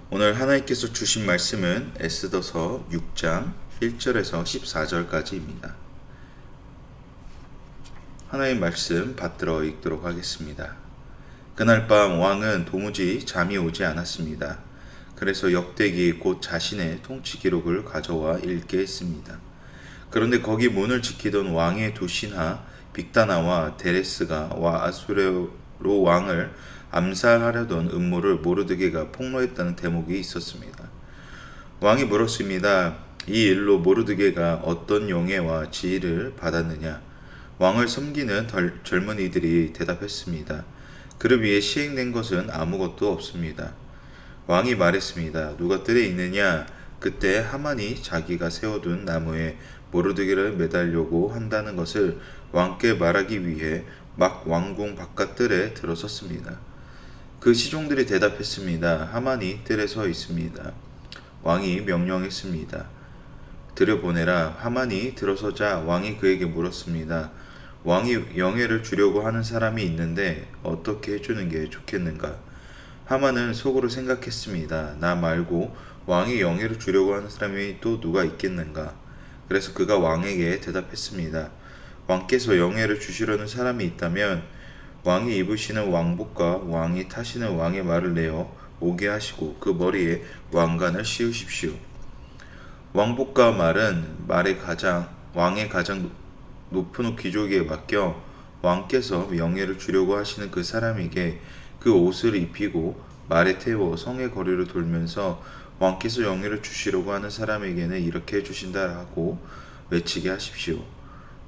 오늘 하나님께서 주신 말씀은 에스더서 6장 1절에서 14절까지입니다. 하나님 말씀 받들어 읽도록 하겠습니다. 그날 밤 왕은 도무지 잠이 오지 않았습니다. 그래서 역대기 곧 자신의 통치 기록을 가져와 읽게 했습니다. 그런데 거기 문을 지키던 왕의 두 신하 빅다나와 데레스가 아수레로 왕을 암살하려던 음모를 모르드게가 폭로했다는 대목이 있었습니다. 왕이 물었습니다. 이 일로 모르드게가 어떤 영예와 지위를 받았느냐? 왕을 섬기는 젊은이들이 대답했습니다. 그를 위해 시행된 것은 아무것도 없습니다. 왕이 말했습니다. 누가 뜰에 있느냐? 그때 하만이 자기가 세워둔 나무에 모르드게를 매달려고 한다는 것을 왕께 말하기 위해 막 왕궁 바깥뜰에 들어섰습니다. 그 시종들이 대답했습니다. 하만이 뜰에 서 있습니다. 왕이 명령했습니다. 들여보내라. 하만이 들어서자 왕이 그에게 물었습니다. 왕이 영예를 주려고 하는 사람이 있는데 어떻게 해주는 게 좋겠는가? 하만은 속으로 생각했습니다. 나 말고 왕이 영예를 주려고 하는 사람이 또 누가 있겠는가? 그래서 그가 왕에게 대답했습니다. 왕께서 영예를 주시려는 사람이 있다면 왕이 입으시는 왕복과 왕이 타시는 왕의 말을 내어 오게 하시고 그 머리에 왕관을 씌우십시오. 왕복과 말은 왕의 가장 높은 귀족에게 맡겨 왕께서 영예를 주려고 하시는 그 사람에게 그 옷을 입히고 말에 태워 성의 거리로 돌면서 왕께서 영예를 주시려고 하는 사람에게는 이렇게 해주신다라고 외치게 하십시오.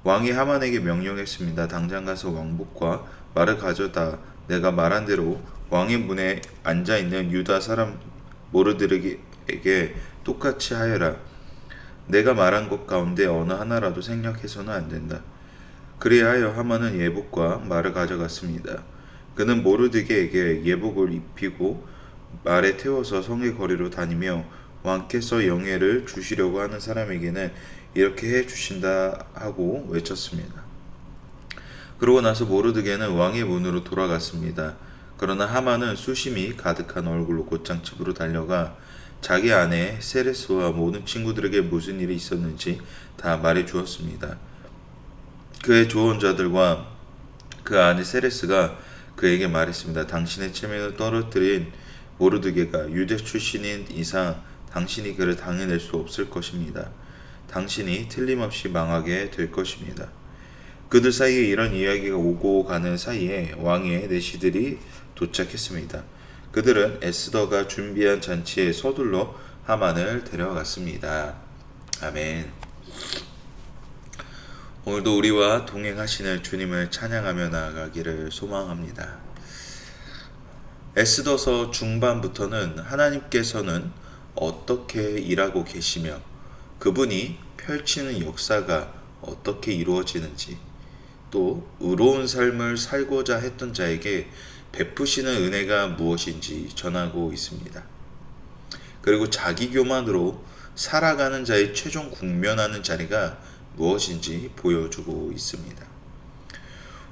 왕이 하만에게 명령했습니다. 당장 가서 왕복과 말을 가져다 내가 말한 대로 왕의 문에 앉아있는 유다 사람 모르드게에게 똑같이 하여라. 내가 말한 것 가운데 어느 하나라도 생략해서는 안 된다. 그리하여 하만은 예복과 말을 가져갔습니다. 그는 모르드게에게 예복을 입히고 말에 태워서 성의 거리로 다니며 왕께서 영예를 주시려고 하는 사람에게는 이렇게 해 주신다 하고 외쳤습니다. 그러고 나서 모르드게는 왕의 문으로 돌아갔습니다. 그러나 하만은 수심이 가득한 얼굴로 곧장 집으로 달려가 자기 아내 세레스와 모든 친구들에게 무슨 일이 있었는지 다 말해 주었습니다. 그의 조언자들과 그 아내 세레스가 그에게 말했습니다. 당신의 체면을 떨어뜨린 모르드게가 유대 출신인 이상 당신이 그를 당해낼 수 없을 것입니다. 당신이 틀림없이 망하게 될 것입니다. 그들 사이에 이런 이야기가 오고 가는 사이에 왕의 내시들이 도착했습니다. 그들은 에스더가 준비한 잔치에 서둘러 하만을 데려갔습니다. 아멘. 오늘도 우리와 동행하시는 주님을 찬양하며 나아가기를 소망합니다. 에스더서 중반부터는 하나님께서는 어떻게 일하고 계시며 그분이 펼치는 역사가 어떻게 이루어지는지 또 의로운 삶을 살고자 했던 자에게 베푸시는 은혜가 무엇인지 전하고 있습니다. 그리고 자기 교만으로 살아가는 자의 최종 국면하는 자리가 무엇인지 보여주고 있습니다.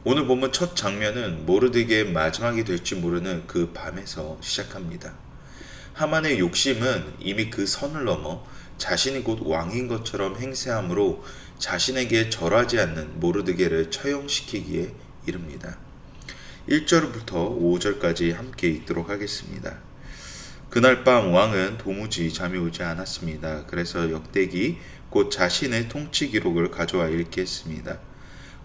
오늘 본문 첫 장면은 모르드게의 마지막이 될지 모르는 그 밤에서 시작합니다. 하만의 욕심은 이미 그 선을 넘어 자신이 곧 왕인 것처럼 행세함으로 자신에게 절하지 않는 모르드게를 처형시키기에 이릅니다. 1절부터 5절까지 함께 읽도록 하겠습니다. 그날 밤 왕은 도무지 잠이 오지 않았습니다. 그래서 역대기 곧 자신의 통치 기록을 가져와 읽게 했습니다.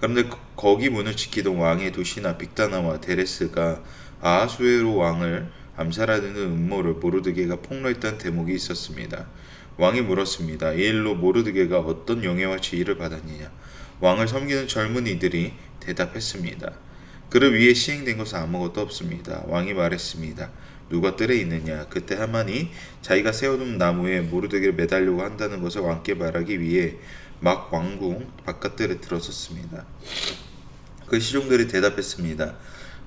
그런데 거기 문을 지키던 왕의 두 신하 빅다나와 데레스가 아하수에로 왕을 암살하는 음모를 모르드게가 폭로했다는 대목이 있었습니다. 왕이 물었습니다. 이 일로 모르드게가 어떤 영예와 지위를 받았느냐? 왕을 섬기는 젊은이들이 대답했습니다. 그를 위해 시행된 것은 아무것도 없습니다. 왕이 말했습니다. 누가 뜰에 있느냐? 그때 하만이 자기가 세워둔 나무에 모르드게를 매달려고 한다는 것을 왕께 말하기 위해 막 왕궁 바깥뜰에 들어섰습니다. 그 시종들이 대답했습니다.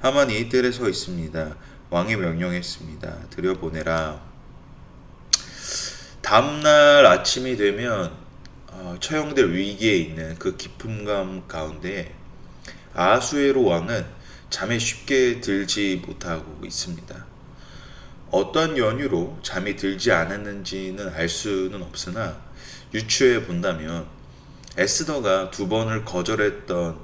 하만이 뜰에 서 있습니다. 왕이 명령했습니다. 들여보내라. 다음날 아침이 되면 처형될 위기에 있는 그 기품감 가운데 아하수에로 왕은 잠에 쉽게 들지 못하고 있습니다. 어떠한 연유로 잠이 들지 않았는지는 알 수는 없으나 유추해 본다면 에스더가 2번을 거절했던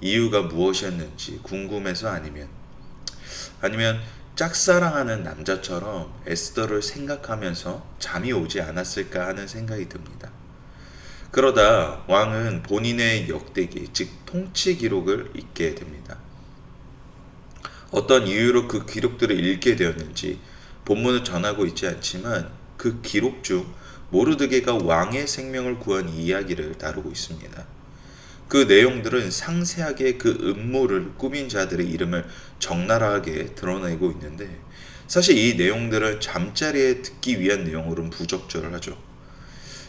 이유가 무엇이었는지 궁금해서 아니면 짝사랑하는 남자처럼 에스더를 생각하면서 잠이 오지 않았을까 하는 생각이 듭니다. 그러다 왕은 본인의 역대기, 즉 통치 기록을 읽게 됩니다. 어떤 이유로 그 기록들을 읽게 되었는지 본문은 전하고 있지 않지만 그 기록 중 모르드게가 왕의 생명을 구한 이야기를 다루고 있습니다. 그 내용들은 상세하게 그 음모를 꾸민 자들의 이름을 적나라하게 드러내고 있는데 사실 이 내용들은 잠자리에 듣기 위한 내용으로는 부적절하죠.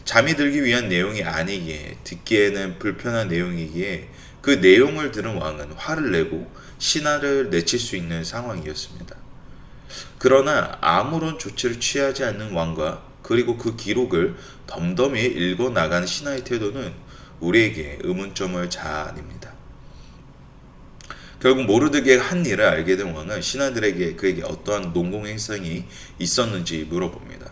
잠이 들기 위한 내용이 아니기에 듣기에는 불편한 내용이기에 그 내용을 들은 왕은 화를 내고 신하를 내칠 수 있는 상황이었습니다. 그러나 아무런 조치를 취하지 않는 왕과 그리고 그 기록을 덤덤히 읽어 나가는 신하의 태도는 우리에게 의문점을 자아냅니다. 결국 모르드게가 한 일을 알게 된 왕은 신하들에게 그에게 어떠한 농공행성이 있었는지 물어봅니다.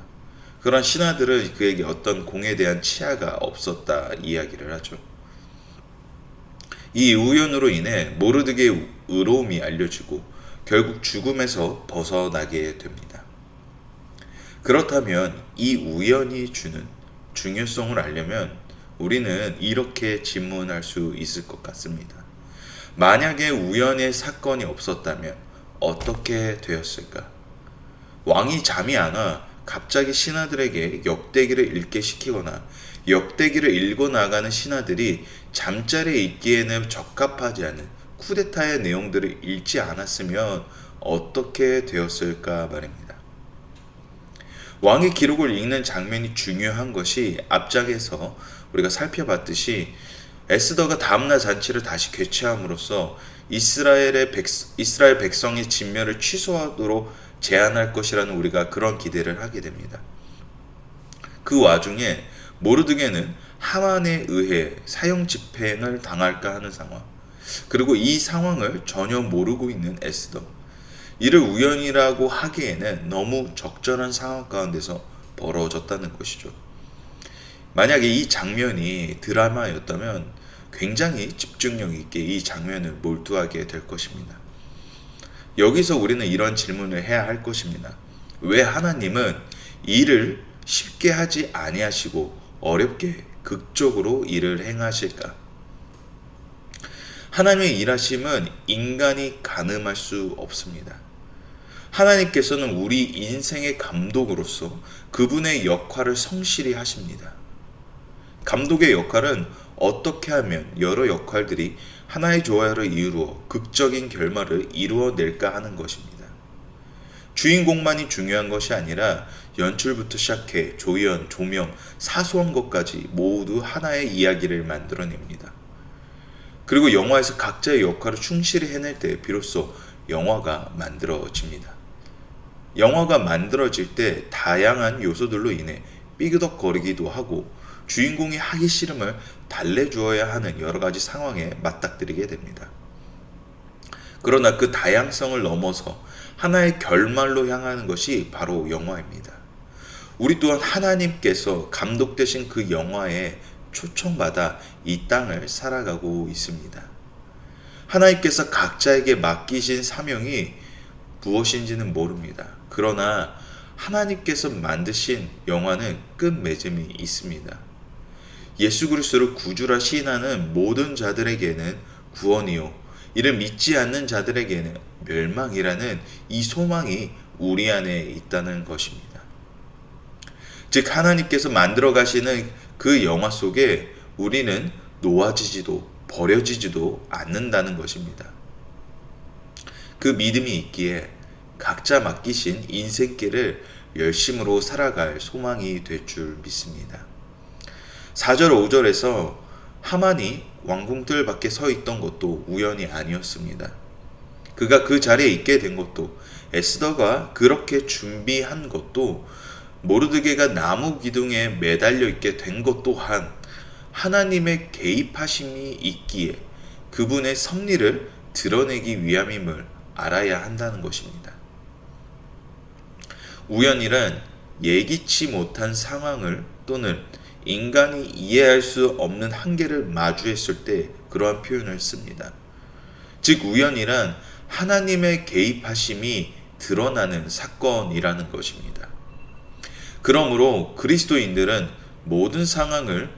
그런 신하들은 그에게 어떤 공에 대한 치하가 없었다 이야기를 하죠. 이 우연으로 인해 모르드게의 의로움이 알려지고 결국 죽음에서 벗어나게 됩니다. 그렇다면 이 우연이 주는 중요성을 알려면 우리는 이렇게 질문할 수 있을 것 같습니다. 만약에 우연의 사건이 없었다면 어떻게 되었을까? 왕이 잠이 안 와 갑자기 신하들에게 역대기를 읽게 시키거나 역대기를 읽어 나가는 신하들이 잠자리에 있기에는 적합하지 않은 쿠데타의 내용들을 읽지 않았으면 어떻게 되었을까 말입니다. 왕의 기록을 읽는 장면이 중요한 것이 앞장에서 우리가 살펴봤듯이 에스더가 다음날 잔치를 다시 개최함으로써 이스라엘 백성의 진멸을 취소하도록 제안할 것이라는 우리가 그런 기대를 하게 됩니다. 그 와중에 모르드게는 하만에 의해 사형 집행을 당할까 하는 상황, 그리고 이 상황을 전혀 모르고 있는 에스더, 이를 우연이라고 하기에는 너무 적절한 상황 가운데서 벌어졌다는 것이죠. 만약에 이 장면이 드라마였다면 굉장히 집중력 있게 이 장면을 몰두하게 될 것입니다. 여기서 우리는 이런 질문을 해야 할 것입니다. 왜 하나님은 일을 쉽게 하지 아니하시고 어렵게 극적으로 일을 행하실까? 하나님의 일하심은 인간이 가늠할 수 없습니다. 하나님께서는 우리 인생의 감독으로서 그분의 역할을 성실히 하십니다. 감독의 역할은 어떻게 하면 여러 역할들이 하나의 조화를 이루어 극적인 결말을 이루어낼까 하는 것입니다. 주인공만이 중요한 것이 아니라 연출부터 시작해 조연, 조명, 사소한 것까지 모두 하나의 이야기를 만들어냅니다. 그리고 영화에서 각자의 역할을 충실히 해낼 때 비로소 영화가 만들어집니다. 영화가 만들어질 때 다양한 요소들로 인해 삐그덕거리기도 하고 주인공이 하기 싫음을 달래주어야 하는 여러 가지 상황에 맞닥뜨리게 됩니다. 그러나 그 다양성을 넘어서 하나의 결말로 향하는 것이 바로 영화입니다. 우리 또한 하나님께서 감독되신 그 영화에 초청받아 이 땅을 살아가고 있습니다. 하나님께서 각자에게 맡기신 사명이 무엇인지는 모릅니다. 그러나 하나님께서 만드신 영화는 끝맺음이 있습니다. 예수 그리스도를 구주라 시인하는 모든 자들에게는 구원이요, 이를 믿지 않는 자들에게는 멸망이라는 이 소망이 우리 안에 있다는 것입니다. 즉 하나님께서 만들어 가시는 그 영화 속에 우리는 놓아지지도 버려지지도 않는다는 것입니다. 그 믿음이 있기에 각자 맡기신 인생길을 열심으로 살아갈 소망이 될 줄 믿습니다. 4절 5절에서 하만이 왕궁들 밖에 서 있던 것도 우연이 아니었습니다. 그가 그 자리에 있게 된 것도, 에스더가 그렇게 준비한 것도, 모르드게가 나무 기둥에 매달려 있게 된 것 또한 하나님의 개입하심이 있기에 그분의 섭리를 드러내기 위함임을 알아야 한다는 것입니다. 우연이란 예기치 못한 상황을 또는 인간이 이해할 수 없는 한계를 마주했을 때 그러한 표현을 씁니다. 즉 우연이란 하나님의 개입하심이 드러나는 사건이라는 것입니다. 그러므로 그리스도인들은 모든 상황을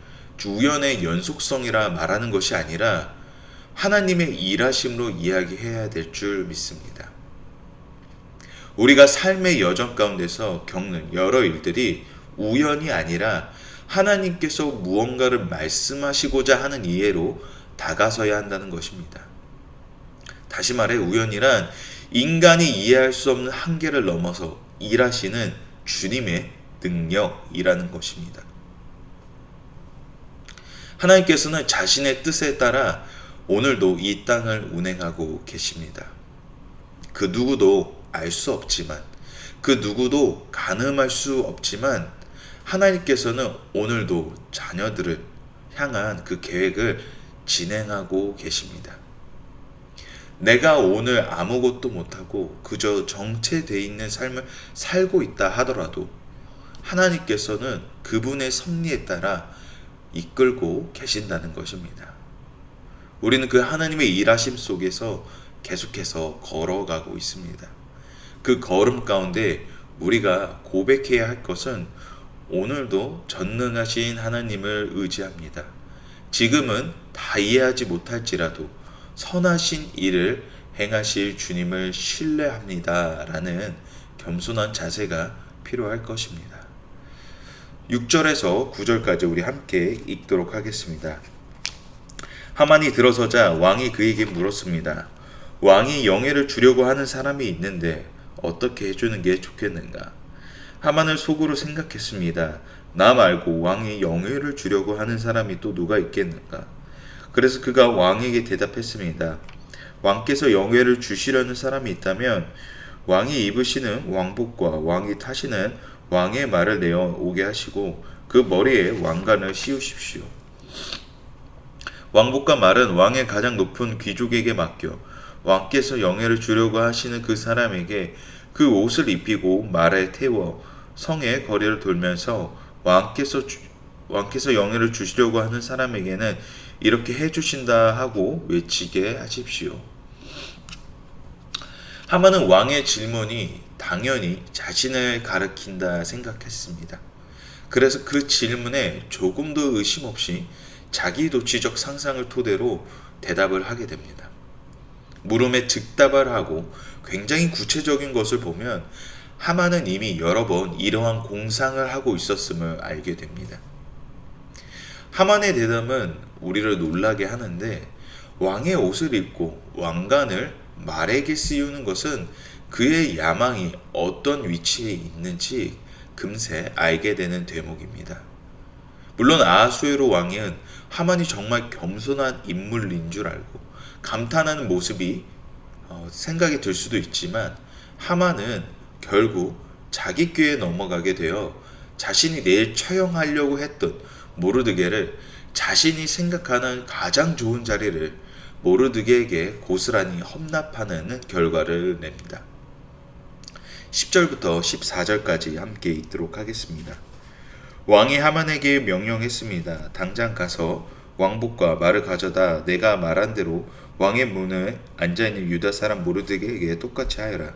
우연의 연속성이라 말하는 것이 아니라 하나님의 일하심으로 이야기해야 될 줄 믿습니다. 우리가 삶의 여정 가운데서 겪는 여러 일들이 우연이 아니라 하나님께서 무언가를 말씀하시고자 하는 이해로 다가서야 한다는 것입니다. 다시 말해 우연이란 인간이 이해할 수 없는 한계를 넘어서 일하시는 주님의 능력이라는 것입니다. 하나님께서는 자신의 뜻에 따라 오늘도 이 땅을 운행하고 계십니다. 그 누구도 알 수 없지만, 그 누구도 가늠할 수 없지만 하나님께서는 오늘도 자녀들을 향한 그 계획을 진행하고 계십니다. 내가 오늘 아무것도 못하고 그저 정체되어 있는 삶을 살고 있다 하더라도 하나님께서는 그분의 섭리에 따라 이끌고 계신다는 것입니다. 우리는 그 하나님의 일하심 속에서 계속해서 걸어가고 있습니다. 그 걸음 가운데 우리가 고백해야 할 것은 오늘도 전능하신 하나님을 의지합니다. 지금은 다 이해하지 못할지라도 선하신 일을 행하실 주님을 신뢰합니다. 라는 겸손한 자세가 필요할 것입니다. 6절에서 9절까지 우리 함께 읽도록 하겠습니다. 하만이 들어서자 왕이 그에게 물었습니다. 왕이 영예를 주려고 하는 사람이 있는데 어떻게 해주는 게 좋겠는가? 하만은 속으로 생각했습니다. 나 말고 왕이 영예를 주려고 하는 사람이 또 누가 있겠는가? 그래서 그가 왕에게 대답했습니다. 왕께서 영예를 주시려는 사람이 있다면 왕이 입으시는 왕복과 왕이 타시는 왕의 말을 내어 오게 하시고 그 머리에 왕관을 씌우십시오. 왕복과 말은 왕의 가장 높은 귀족에게 맡겨 왕께서 영예를 주려고 하시는 그 사람에게 그 옷을 입히고 말에 태워 성의 거리를 돌면서 왕께서 영예를 주시려고 하는 사람에게는 이렇게 해주신다 하고 외치게 하십시오. 하만은 왕의 질문이 당연히 자신을 가리킨다 생각했습니다. 그래서 그 질문에 조금도 의심 없이 자기 도취적 상상을 토대로 대답을 하게 됩니다. 물음에 즉답을 하고 굉장히 구체적인 것을 보면 하만은 이미 여러 번 이러한 공상을 하고 있었음을 알게 됩니다. 하만의 대답은 우리를 놀라게 하는데 왕의 옷을 입고 왕관을 말에게 씌우는 것은 그의 야망이 어떤 위치에 있는지 금세 알게 되는 대목입니다. 물론 아하수에로 왕은 하만이 정말 겸손한 인물인 줄 알고 감탄하는 모습이 생각이 들 수도 있지만 하만은 결국 자기 꾀에 넘어가게 되어 자신이 내일 처형하려고 했던 모르드게를 자신이 생각하는 가장 좋은 자리를 모르드게에게 고스란히 헌납하는 결과를 냅니다. 10절부터 14절까지 함께 읽도록 하겠습니다. 왕이 하만에게 명령했습니다. 당장 가서 왕복과 말을 가져다 내가 말한 대로 왕의 문에 앉아있는 유다 사람 모르드게에게 똑같이 하여라.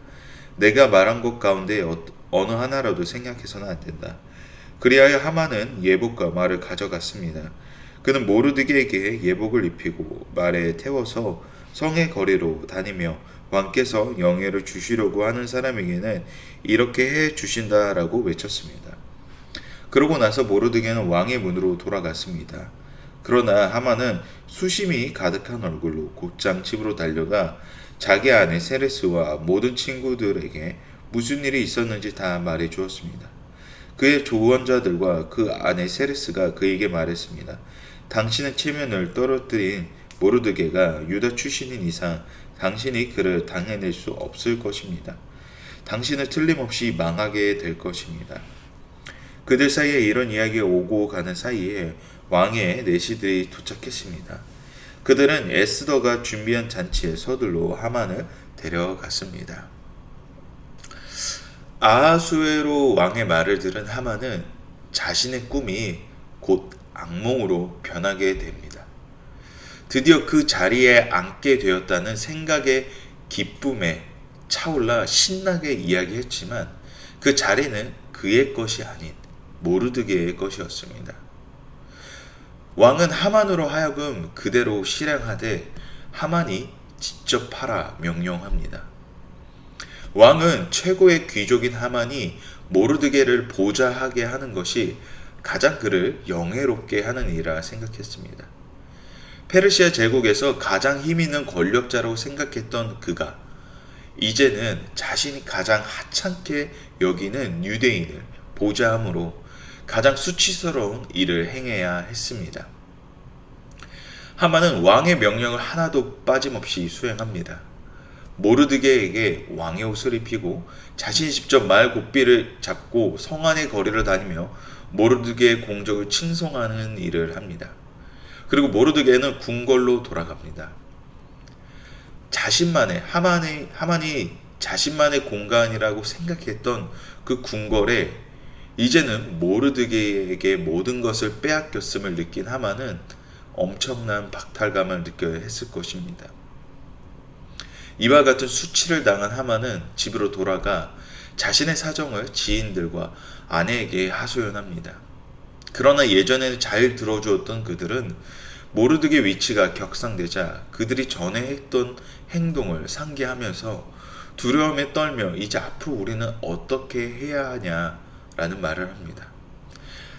내가 말한 것 가운데 어느 하나라도 생략해서는 안 된다. 그리하여 하만은 예복과 말을 가져갔습니다. 그는 모르드게에게 예복을 입히고 말에 태워서 성의 거리로 다니며 왕께서 영예를 주시려고 하는 사람에게는 이렇게 해 주신다라고 외쳤습니다. 그러고 나서 모르드게는 왕의 문으로 돌아갔습니다. 그러나 하만은 수심이 가득한 얼굴로 곧장 집으로 달려가 자기 아내 세레스와 모든 친구들에게 무슨 일이 있었는지 다 말해 주었습니다. 그의 조언자들과 그 아내 세레스가 그에게 말했습니다. 당신의 체면을 떨어뜨린 모르드게가 유다 출신인 이상 당신이 그를 당해낼 수 없을 것입니다. 당신은 틀림없이 망하게 될 것입니다. 그들 사이에 이런 이야기가 오고 가는 사이에 왕의 내시들이 도착했습니다. 그들은 에스더가 준비한 잔치에 서둘러 하만을 데려갔습니다. 아하수에로 왕의 말을 들은 하만은 자신의 꿈이 곧 악몽으로 변하게 됩니다. 드디어 그 자리에 앉게 되었다는 생각에 기쁨에 차올라 신나게 이야기했지만 그 자리는 그의 것이 아닌 모르드게의 것이었습니다. 왕은 하만으로 하여금 그대로 실행하되 하만이 직접 하라 명령합니다. 왕은 최고의 귀족인 하만이 모르드게를 보좌하게 하는 것이 가장 그를 영예롭게 하는 일이라 생각했습니다. 페르시아 제국에서 가장 힘 있는 권력자라고 생각했던 그가 이제는 자신이 가장 하찮게 여기는 유대인을 보좌함으로 가장 수치스러운 일을 행해야 했습니다. 하만은 왕의 명령을 하나도 빠짐없이 수행합니다. 모르드게에게 왕의 옷을 입히고 자신이 직접 말 고삐를 잡고 성 안의 거리를 다니며 모르드게의 공적을 칭송하는 일을 합니다. 그리고 모르드게는 궁궐로 돌아갑니다. 하만이 자신만의 공간이라고 생각했던 그 궁궐에 이제는 모르드게에게 모든 것을 빼앗겼음을 느낀 하만은 엄청난 박탈감을 느껴야 했을 것입니다. 이와 같은 수치를 당한 하만은 집으로 돌아가 자신의 사정을 지인들과 아내에게 하소연합니다. 그러나 예전에는 잘 들어주었던 그들은 모르드게 위치가 격상되자 그들이 전에 했던 행동을 상기하면서 두려움에 떨며 이제 앞으로 우리는 어떻게 해야 하냐라는 말을 합니다.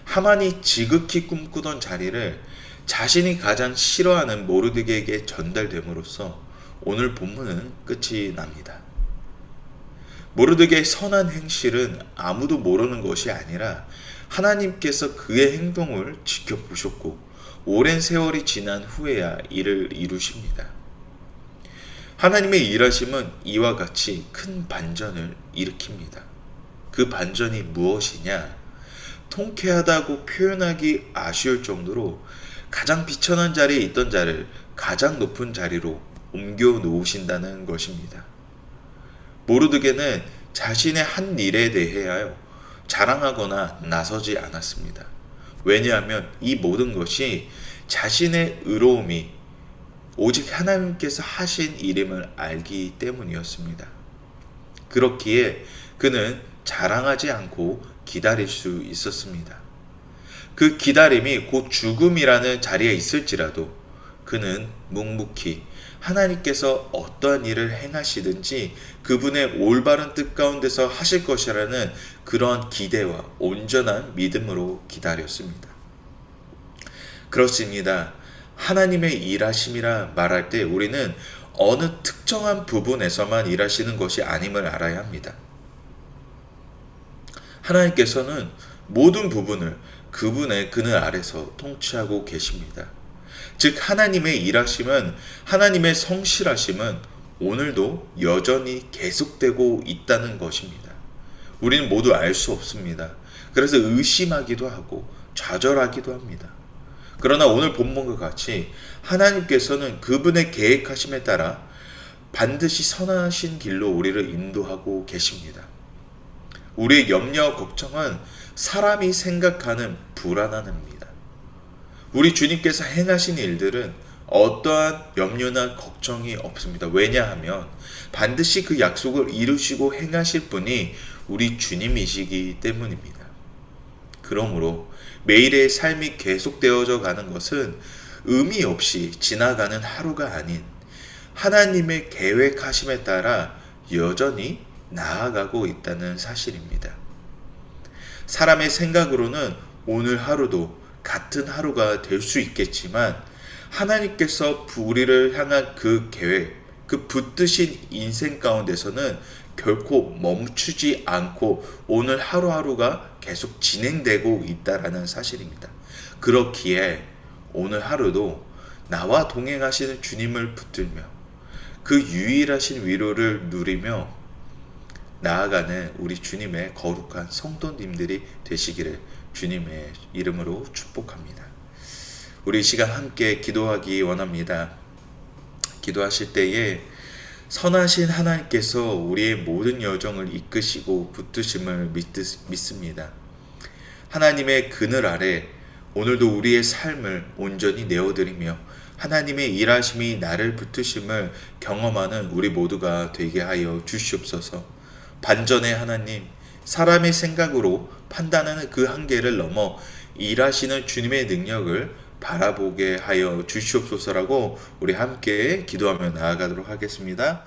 하만이 지극히 꿈꾸던 자리를 자신이 가장 싫어하는 모르드게에게 전달됨으로써 오늘 본문은 끝이 납니다. 모르드게의 선한 행실은 아무도 모르는 것이 아니라 하나님께서 그의 행동을 지켜보셨고 오랜 세월이 지난 후에야 이를 이루십니다. 하나님의 일하심은 이와 같이 큰 반전을 일으킵니다. 그 반전이 무엇이냐? 통쾌하다고 표현하기 아쉬울 정도로 가장 비천한 자리에 있던 자를 가장 높은 자리로 옮겨 놓으신다는 것입니다. 모르드게는 자신의 한 일에 대하여 자랑하거나 나서지 않았습니다. 왜냐하면 이 모든 것이 자신의 의로움이 오직 하나님께서 하신 일임을 알기 때문이었습니다. 그렇기에 그는 자랑하지 않고 기다릴 수 있었습니다. 그 기다림이 곧 죽음이라는 자리에 있을지라도 그는 묵묵히 하나님께서 어떠한 일을 행하시든지 그분의 올바른 뜻 가운데서 하실 것이라는 그러한 기대와 온전한 믿음으로 기다렸습니다. 그렇습니다. 하나님의 일하심이라 말할 때 우리는 어느 특정한 부분에서만 일하시는 것이 아님을 알아야 합니다. 하나님께서는 모든 부분을 그분의 그늘 아래서 통치하고 계십니다. 즉 하나님의 일하심은 하나님의 성실하심은 오늘도 여전히 계속되고 있다는 것입니다. 우리는 모두 알 수 없습니다. 그래서 의심하기도 하고 좌절하기도 합니다. 그러나 오늘 본문과 같이 하나님께서는 그분의 계획하심에 따라 반드시 선하신 길로 우리를 인도하고 계십니다. 우리의 염려와 걱정은 사람이 생각하는 불안함입니다. 우리 주님께서 행하신 일들은 어떠한 염려나 걱정이 없습니다. 왜냐하면 반드시 그 약속을 이루시고 행하실 분이 우리 주님이시기 때문입니다. 그러므로 매일의 삶이 계속되어져 가는 것은 의미 없이 지나가는 하루가 아닌 하나님의 계획하심에 따라 여전히 나아가고 있다는 사실입니다. 사람의 생각으로는 오늘 하루도 같은 하루가 될 수 있겠지만 하나님께서 우리를 향한 그 계획, 그 붙드신 인생 가운데서는 결코 멈추지 않고 오늘 하루하루가 계속 진행되고 있다라는 사실입니다. 그렇기에 오늘 하루도 나와 동행하시는 주님을 붙들며 그 유일하신 위로를 누리며 나아가는 우리 주님의 거룩한 성도님들이 되시기를 주님의 이름으로 축복합니다. 우리 이 시간 함께 기도하기 원합니다. 기도하실 때에 선하신 하나님께서 우리의 모든 여정을 이끄시고 붙드심을 믿습니다. 하나님의 그늘 아래 오늘도 우리의 삶을 온전히 내어드리며 하나님의 일하심이 나를 붙드심을 경험하는 우리 모두가 되게 하여 주시옵소서. 반전의 하나님, 사람의 생각으로 판단하는 그 한계를 넘어 일하시는 주님의 능력을 바라보게 하여 주시옵소서라고 우리 함께 기도하며 나아가도록 하겠습니다.